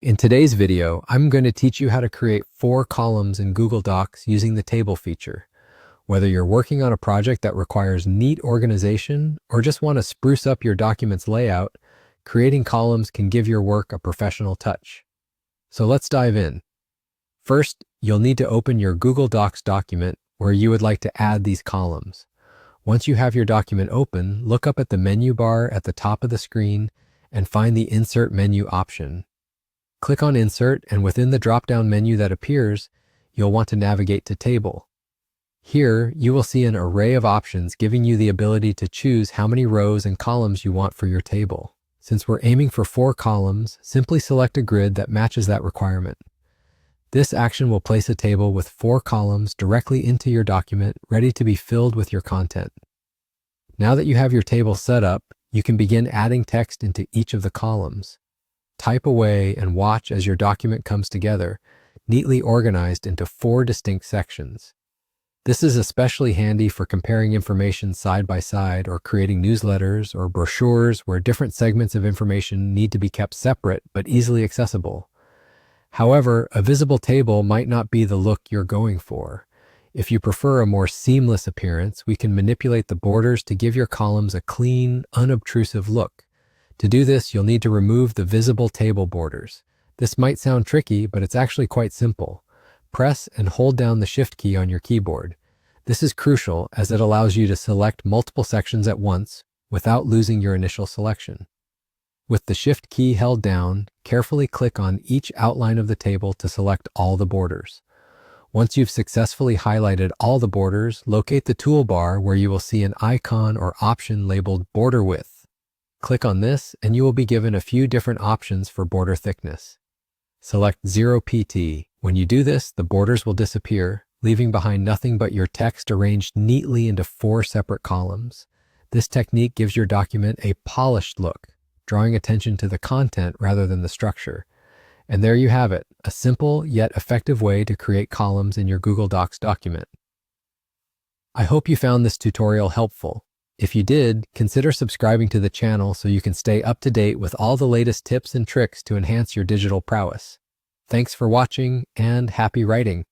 In today's video, I'm going to teach you how to create 4 columns in Google Docs using the table feature. Whether you're working on a project that requires neat organization or just want to spruce up your document's layout, creating columns can give your work a professional touch. So let's dive in. First, you'll need to open your Google Docs document where you would like to add these columns. Once you have your document open, look up at the menu bar at the top of the screen and find the Insert menu option. Click on Insert, and within the drop-down menu that appears, you'll want to navigate to Table. Here, you will see an array of options giving you the ability to choose how many rows and columns you want for your table. Since we're aiming for 4 columns, simply select a grid that matches that requirement. This action will place a table with 4 columns directly into your document, ready to be filled with your content. Now that you have your table set up, you can begin adding text into each of the columns. Type away and watch as your document comes together, neatly organized into 4 distinct sections. This is especially handy for comparing information side by side or creating newsletters or brochures where different segments of information need to be kept separate but easily accessible. However, a visible table might not be the look you're going for. If you prefer a more seamless appearance, we can manipulate the borders to give your columns a clean, unobtrusive look. To do this, you'll need to remove the visible table borders. This might sound tricky, but it's actually quite simple. Press and hold down the Shift key on your keyboard. This is crucial as it allows you to select multiple sections at once without losing your initial selection. With the Shift key held down, carefully click on each outline of the table to select all the borders. Once you've successfully highlighted all the borders, locate the toolbar where you will see an icon or option labeled Border Width. Click on this and you will be given a few different options for border thickness. Select 0 pt. When you do this, the borders will disappear, leaving behind nothing but your text arranged neatly into 4 separate columns. This technique gives your document a polished look, drawing attention to the content rather than the structure. And there you have it, a simple yet effective way to create columns in your Google Docs document. I hope you found this tutorial helpful. If you did, consider subscribing to the channel so you can stay up to date with all the latest tips and tricks to enhance your digital prowess. Thanks for watching and happy writing!